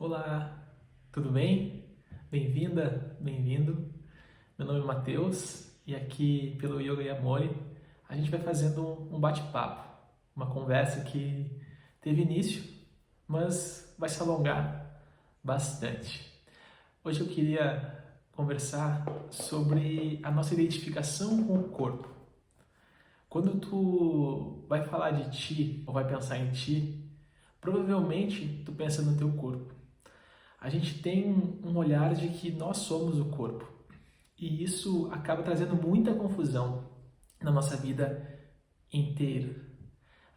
Olá, tudo bem? Bem-vinda, bem-vindo. Meu nome é Matheus e aqui pelo Yoga e Amore a gente vai fazendo um bate-papo, uma conversa que teve início, mas vai se alongar bastante. Hoje eu queria conversar sobre a nossa identificação com o corpo. Quando tu vai falar de ti ou vai pensar em ti, provavelmente tu pensa no teu corpo. A gente tem um olhar de que nós somos o corpo. E isso acaba trazendo muita confusão na nossa vida inteira.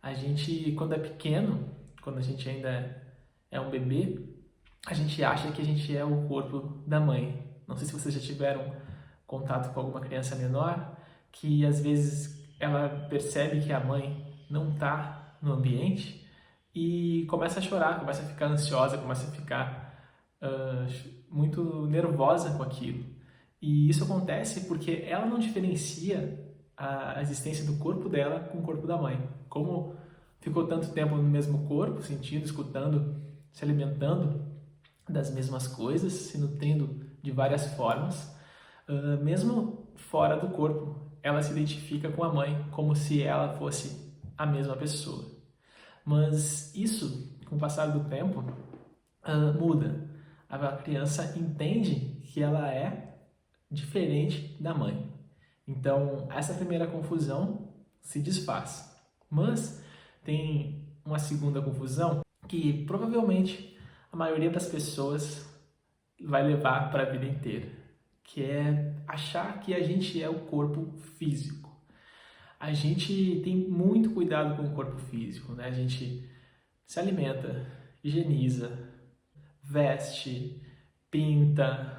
A gente, quando é pequeno, quando a gente ainda é um bebê, a gente acha que a gente é o corpo da mãe. Não sei se vocês já tiveram contato com alguma criança menor, que às vezes ela percebe que a mãe não está no ambiente e começa a chorar, começa a ficar ansiosa, começa a ficar muito nervosa com aquilo. E isso acontece porque ela não diferencia a existência do corpo dela com o corpo da mãe. Como ficou tanto tempo no mesmo corpo, sentindo, escutando, se alimentando das mesmas coisas, se nutrindo de várias formas, mesmo fora do corpo, ela se identifica com a mãe como se ela fosse a mesma pessoa. Mas isso, com o passar do tempo, muda. A criança entende que ela é diferente da mãe. Então, essa primeira confusão se desfaz. Mas tem uma segunda confusão que provavelmente a maioria das pessoas vai levar para a vida inteira, que é achar que a gente é o corpo físico. A gente tem muito cuidado com o corpo físico, né? A gente se alimenta, higieniza, veste, pinta,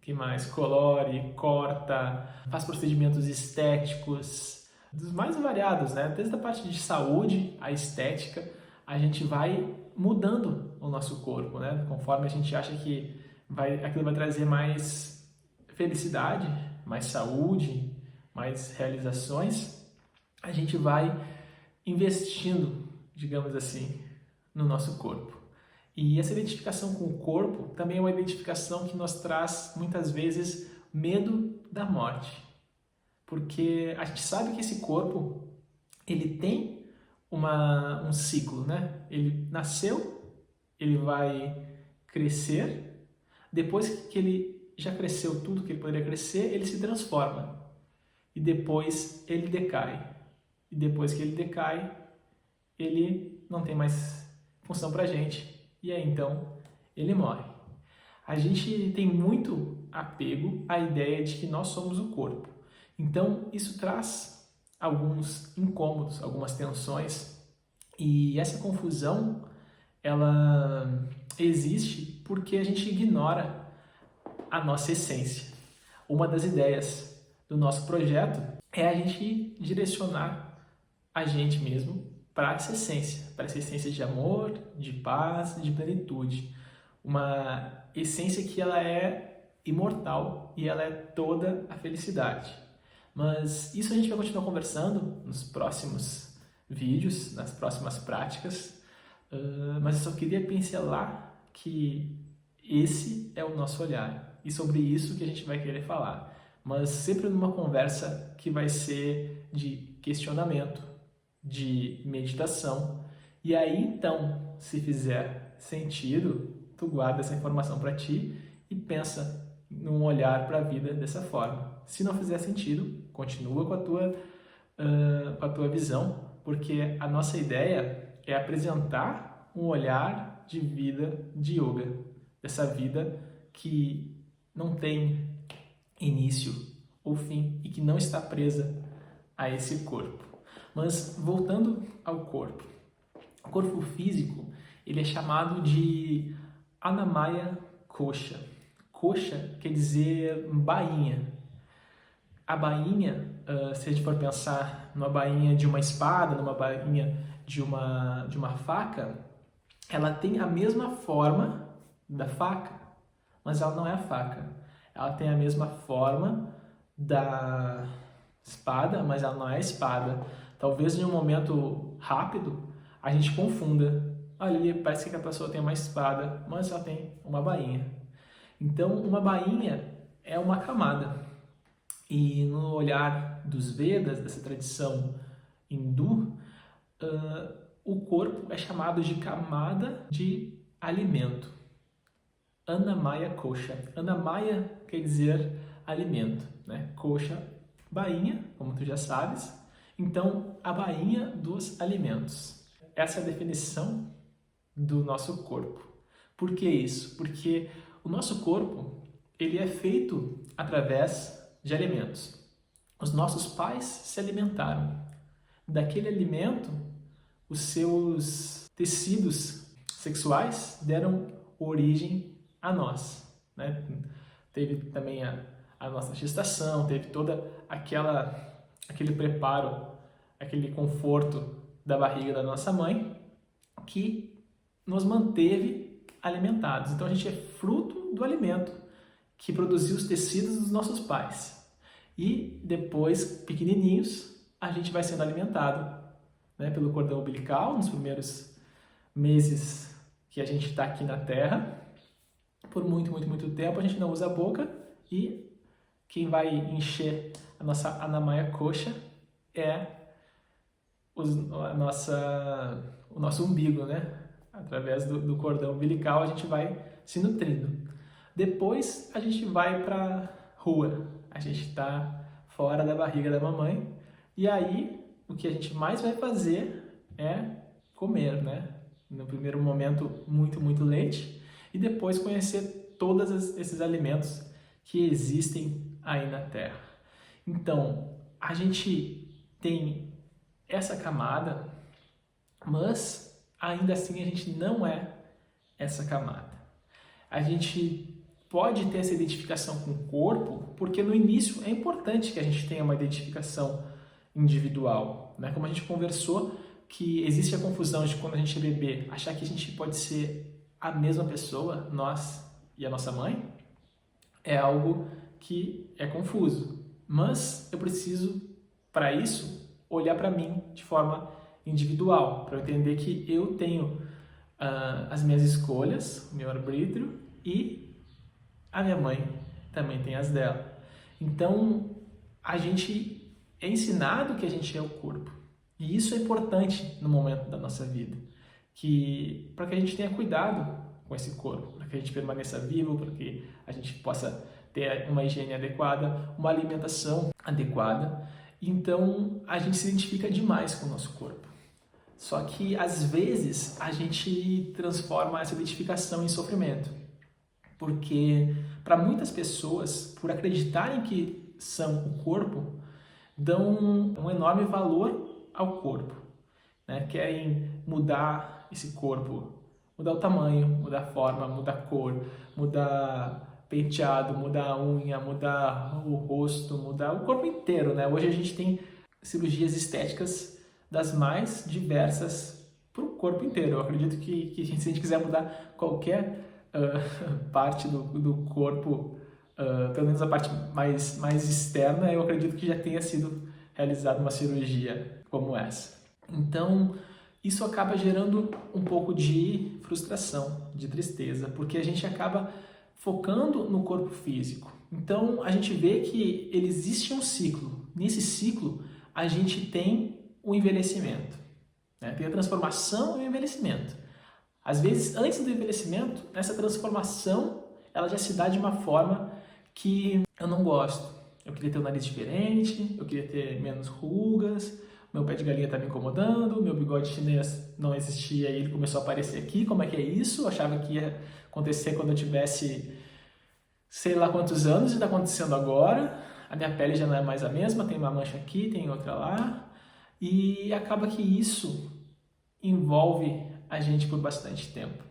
que mais? Colore, corta, faz procedimentos estéticos, dos mais variados, né? Desde a parte de saúde, a estética, a gente vai mudando o nosso corpo, né? Conforme a gente acha que aquilo vai trazer mais felicidade, mais saúde, mais realizações, a gente vai investindo, digamos assim, no nosso corpo. E essa identificação com o corpo também é uma identificação que nos traz, muitas vezes, medo da morte. Porque a gente sabe que esse corpo, ele tem um ciclo, né? Ele nasceu, ele vai crescer, depois que ele já cresceu tudo que ele poderia crescer, ele se transforma. E depois ele decai. E depois que ele decai, ele não tem mais função pra gente. E aí então ele morre. A gente tem muito apego à ideia de que nós somos o corpo. Então isso traz alguns incômodos, algumas tensões, e essa confusão ela existe porque a gente ignora a nossa essência. Uma das ideias do nosso projeto é a gente direcionar a gente mesmo para essa essência de amor, de paz, de plenitude. Uma essência que ela é imortal e ela é toda a felicidade. Mas isso a gente vai continuar conversando nos próximos vídeos, nas próximas práticas, mas eu só queria pincelar que esse é o nosso olhar e sobre isso que a gente vai querer falar, mas sempre numa conversa que vai ser de questionamento, de meditação. E aí então, se fizer sentido, tu guarda essa informação para ti e pensa num olhar para a vida dessa forma. Se não fizer sentido, continua com a tua visão, porque a nossa ideia é apresentar um olhar de vida de yoga, dessa vida que não tem início ou fim e que não está presa a esse corpo. Mas voltando ao corpo, o corpo físico ele é chamado de Anamaya Kosha. Kosha quer dizer bainha. A bainha, se a gente for pensar numa bainha de uma espada, numa bainha de uma faca, ela tem a mesma forma da faca, mas ela não é a faca. Ela tem a mesma forma da espada, mas ela não é a espada. Talvez em um momento rápido a gente confunda olha ali, parece que a pessoa tem uma espada, mas ela tem uma bainha. Então, uma bainha é uma camada. E no olhar dos Vedas, dessa tradição hindu, o corpo é chamado de camada de alimento. Annamaya Kosha. Annamaya quer dizer alimento, né? Kosha, bainha, como tu já sabes. Então, a bainha dos alimentos. Essa é a definição do nosso corpo. Por que isso? Porque o nosso corpo, ele é feito através de alimentos. Os nossos pais se alimentaram. Daquele alimento, os seus tecidos sexuais deram origem a nós, né? Teve também a nossa gestação, teve toda aquele preparo, aquele conforto da barriga da nossa mãe que nos manteve alimentados. Então a gente é fruto do alimento que produziu os tecidos dos nossos pais. E depois, pequenininhos, a gente vai sendo alimentado, né, pelo cordão umbilical nos primeiros meses que a gente está aqui na Terra. Por muito tempo a gente não usa a boca e quem vai encher a nossa Annamaya Kosha é o nosso umbigo, né? Através do cordão umbilical a gente vai se nutrindo. Depois a gente vai para a rua, a gente está fora da barriga da mamãe e aí o que a gente mais vai fazer é comer, né? No primeiro momento muito leite e depois conhecer todos esses alimentos que existem aí na Terra. Então, a gente tem essa camada, mas ainda assim a gente não é essa camada. A gente pode ter essa identificação com o corpo, porque no início é importante que a gente tenha uma identificação individual, né? Como a gente conversou, que existe a confusão de quando a gente é bebê, achar que a gente pode ser a mesma pessoa, nós e a nossa mãe, é algo que é confuso. Mas eu preciso, para isso, olhar para mim de forma individual, para eu entender que eu tenho as minhas escolhas, o meu arbítrio, e a minha mãe também tem as dela. Então, a gente é ensinado que a gente é o corpo. E isso é importante no momento da nossa vida, para que a gente tenha cuidado com esse corpo, para que a gente permaneça vivo, para que a gente possa ter uma higiene adequada, uma alimentação adequada. Então, a gente se identifica demais com o nosso corpo. Só que, às vezes, a gente transforma essa identificação em sofrimento. Porque, para muitas pessoas, por acreditarem que são o corpo, dão um enorme valor ao corpo, né? Querem mudar esse corpo, mudar o tamanho, mudar a forma, mudar a cor, mudar penteado, mudar a unha, mudar o rosto, mudar o corpo inteiro, né? Hoje a gente tem cirurgias estéticas das mais diversas para o corpo inteiro. Eu acredito que se a gente quiser mudar qualquer parte do corpo, pelo menos a parte mais externa, eu acredito que já tenha sido realizada uma cirurgia como essa. Então, isso acaba gerando um pouco de frustração, de tristeza, porque a gente acaba focando no corpo físico. Então, a gente vê que ele existe um ciclo. Nesse ciclo, a gente tem o envelhecimento, né? Tem a transformação e o envelhecimento. Às vezes, antes do envelhecimento, essa transformação ela já se dá de uma forma que eu não gosto. Eu queria ter um nariz diferente, eu queria ter menos rugas, meu pé de galinha está me incomodando, meu bigode chinês não existia e ele começou a aparecer aqui. Como é que é isso? Eu achava que ia acontecer quando eu tivesse sei lá quantos anos e está acontecendo agora. A minha pele já não é mais a mesma, tem uma mancha aqui, tem outra lá. E acaba que isso envolve a gente por bastante tempo.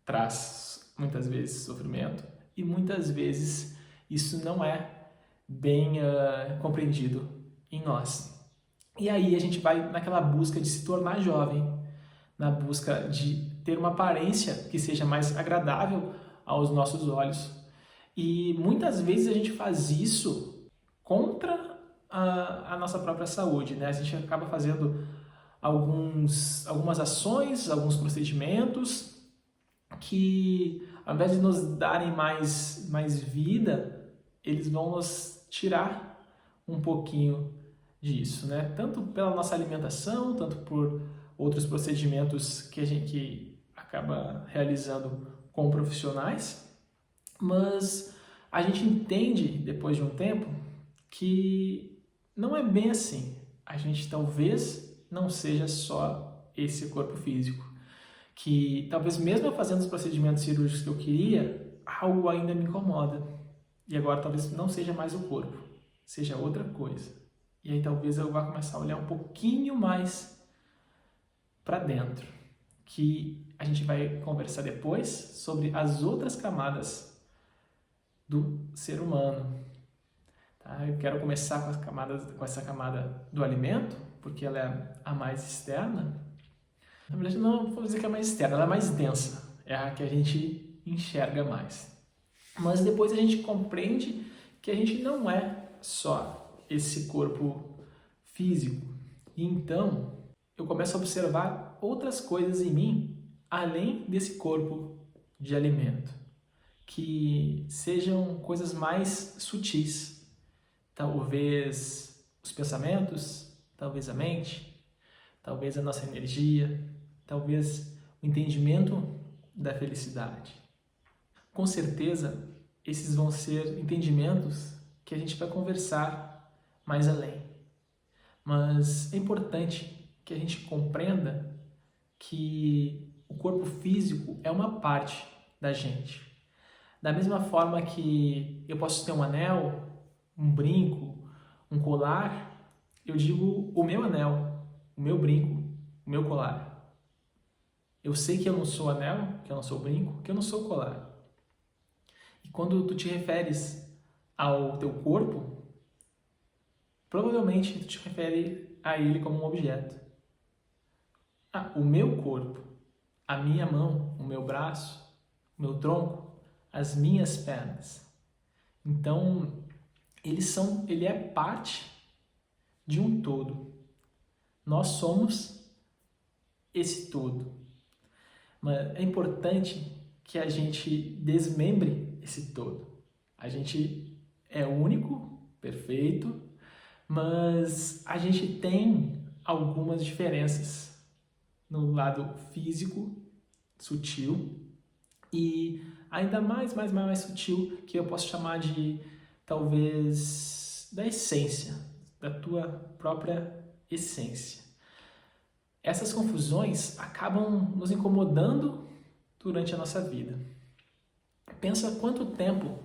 Traz muitas vezes sofrimento e muitas vezes isso não é bem compreendido em nós. E aí a gente vai naquela busca de se tornar jovem, na busca de ter uma aparência que seja mais agradável aos nossos olhos. E muitas vezes a gente faz isso contra a nossa própria saúde, né? A gente acaba fazendo algumas ações, alguns procedimentos que, ao invés de nos darem mais vida, eles vão nos tirar um pouquinho disso, né? Tanto pela nossa alimentação, tanto por outros procedimentos que a gente acaba realizando com profissionais, mas a gente entende, depois de um tempo, que não é bem assim. A gente talvez não seja só esse corpo físico, que talvez mesmo eu fazendo os procedimentos cirúrgicos que eu queria, algo ainda me incomoda. E agora talvez não seja mais o corpo, seja outra coisa. E aí talvez eu vá começar a olhar um pouquinho mais para dentro, que a gente vai conversar depois sobre as outras camadas do ser humano. Tá? Eu quero começar com essa camada do alimento, porque ela é a mais externa. Na verdade, não vou dizer que é a mais externa, ela é mais densa, é a que a gente enxerga mais. Mas depois a gente compreende que a gente não é só esse corpo físico. E então, eu começo a observar outras coisas em mim, além desse corpo de alimento, que sejam coisas mais sutis. Talvez os pensamentos, talvez a mente, talvez a nossa energia, talvez o entendimento da felicidade. Com certeza, esses vão ser entendimentos que a gente vai conversar mais além. Mas é importante que a gente compreenda que o corpo físico é uma parte da gente. Da mesma forma que eu posso ter um anel, um brinco, um colar, eu digo o meu anel, o meu brinco, o meu colar. Eu sei que eu não sou anel, que eu não sou brinco, que eu não sou colar. E quando tu te referes ao teu corpo, provavelmente tu te refere a ele como um objeto. O meu corpo, a minha mão, o meu braço, o meu tronco, as minhas pernas. Então, ele é parte de um todo. Nós somos esse todo. Mas é importante que a gente desmembre esse todo. A gente é único, perfeito, mas a gente tem algumas diferenças no lado físico, sutil, e ainda mais sutil, que eu posso chamar de, talvez, da essência, da tua própria essência. Essas confusões acabam nos incomodando durante a nossa vida. Pensa quanto tempo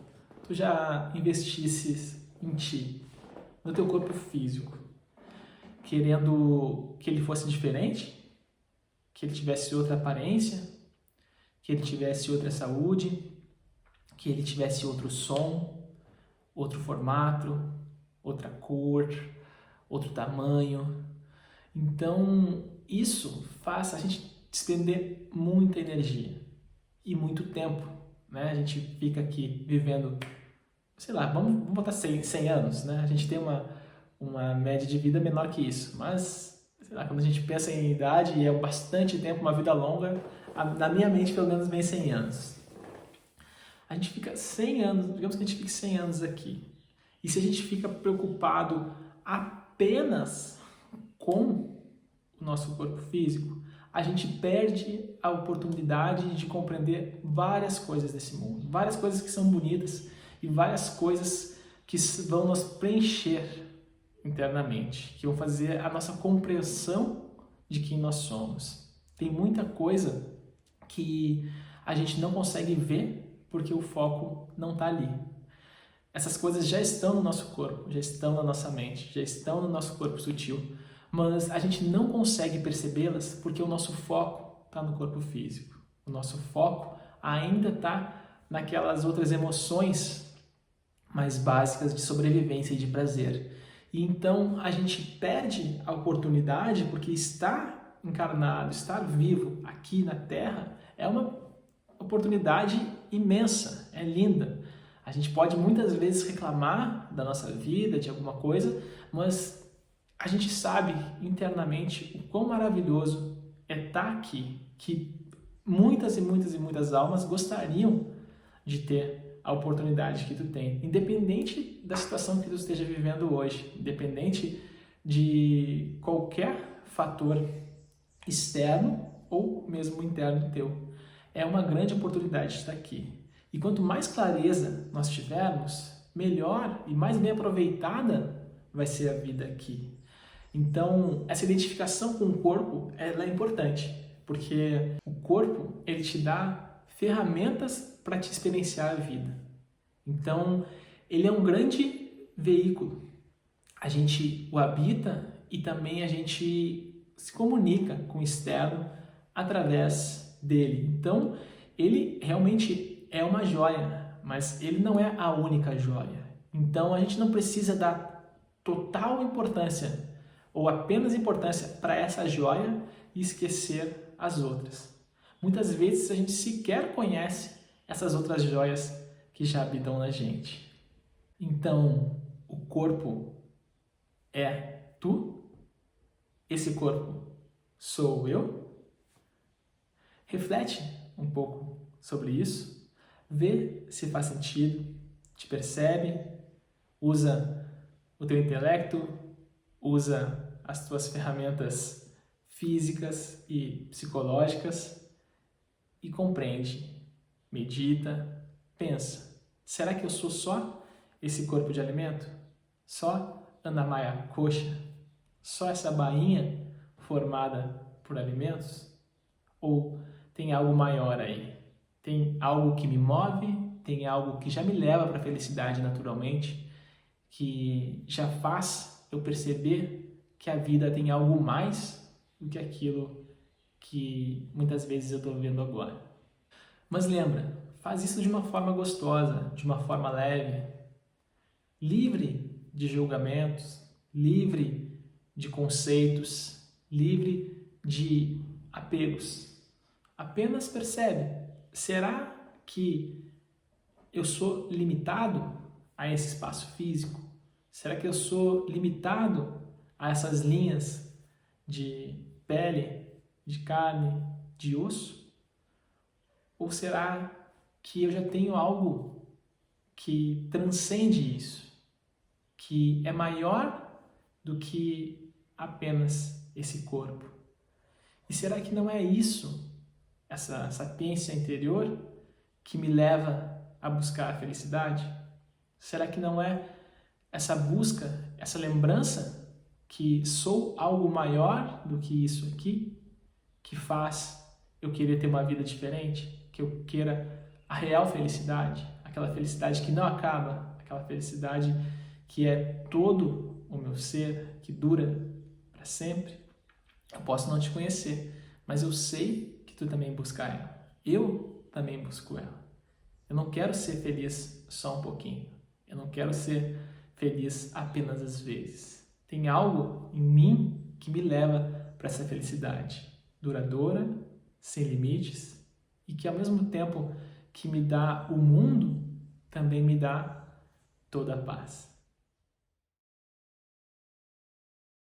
tu já investisses em ti, no teu corpo físico, querendo que ele fosse diferente, que ele tivesse outra aparência, que ele tivesse outra saúde, que ele tivesse outro som, outro formato, outra cor, outro tamanho. Então, isso faz a gente despender muita energia e muito tempo, né? A gente fica aqui vivendo, sei lá, vamos botar 100 anos, né? A gente tem uma média de vida menor que isso, mas, sei lá, quando a gente pensa em idade, e é bastante tempo, uma vida longa, na minha mente pelo menos vem 100 anos. A gente fica 100 anos, digamos que a gente fique 100 anos aqui. E se a gente fica preocupado apenas com o nosso corpo físico, a gente perde a oportunidade de compreender várias coisas desse mundo, várias coisas que são bonitas e várias coisas que vão nos preencher internamente, que vão fazer a nossa compreensão de quem nós somos. Tem muita coisa que a gente não consegue ver porque o foco não está ali. Essas coisas já estão no nosso corpo, já estão na nossa mente, já estão no nosso corpo sutil, mas a gente não consegue percebê-las porque o nosso foco está no corpo físico. O nosso foco ainda está naquelas outras emoções mais básicas de sobrevivência e de prazer. E então a gente perde a oportunidade porque estar encarnado, estar vivo aqui na Terra é uma oportunidade imensa, é linda. A gente pode muitas vezes reclamar da nossa vida, de alguma coisa, mas a gente sabe internamente o quão maravilhoso é estar aqui, que muitas e muitas e muitas almas gostariam de ter a oportunidade que tu tem, independente da situação que tu esteja vivendo hoje, independente de qualquer fator externo ou mesmo interno teu. É uma grande oportunidade de estar aqui. E quanto mais clareza nós tivermos, melhor e mais bem aproveitada vai ser a vida aqui. Então, essa identificação com o corpo, ela é importante, porque o corpo, ele te dá ferramentas para te experienciar a vida. Então, ele é um grande veículo. A gente o habita e também a gente se comunica com o externo através dele. Então, ele realmente é uma joia, mas ele não é a única joia. Então, a gente não precisa dar total importância ou apenas importância para essa joia e esquecer as outras. Muitas vezes a gente sequer conhece essas outras joias que já habitam na gente. Então, o corpo é tu? Esse corpo sou eu? Reflete um pouco sobre isso, vê se faz sentido, te percebe, usa o teu intelecto, usa as tuas ferramentas físicas e psicológicas e compreende, medita, pensa. Será que eu sou só esse corpo de alimento? Só Annamaya Kosha? Só essa bainha formada por alimentos? Ou tem algo maior aí? Tem algo que me move? Tem algo que já me leva para a felicidade naturalmente? Que já faz eu perceber que a vida tem algo mais do que aquilo que muitas vezes eu estou vendo agora. Mas lembra, faz isso de uma forma gostosa, de uma forma leve, livre de julgamentos, livre de conceitos, livre de apegos. Apenas percebe, será que eu sou limitado a esse espaço físico? Será que eu sou limitado a essas linhas de pele, de carne, de osso? Ou será que eu já tenho algo que transcende isso, que é maior do que apenas esse corpo? E será que não é isso, essa sapiência interior, que me leva a buscar a felicidade? Será que não é essa busca, essa lembrança que sou algo maior do que isso aqui, que faz eu querer ter uma vida diferente, que eu queira a real felicidade, aquela felicidade que não acaba, aquela felicidade que é todo o meu ser, que dura para sempre? Eu posso não te conhecer, mas eu sei que tu também busca ela. Eu também busco ela. Eu não quero ser feliz só um pouquinho. Eu não quero ser feliz apenas às vezes. Tem algo em mim que me leva para essa felicidade duradoura, sem limites, e que ao mesmo tempo que me dá o mundo, também me dá toda a paz.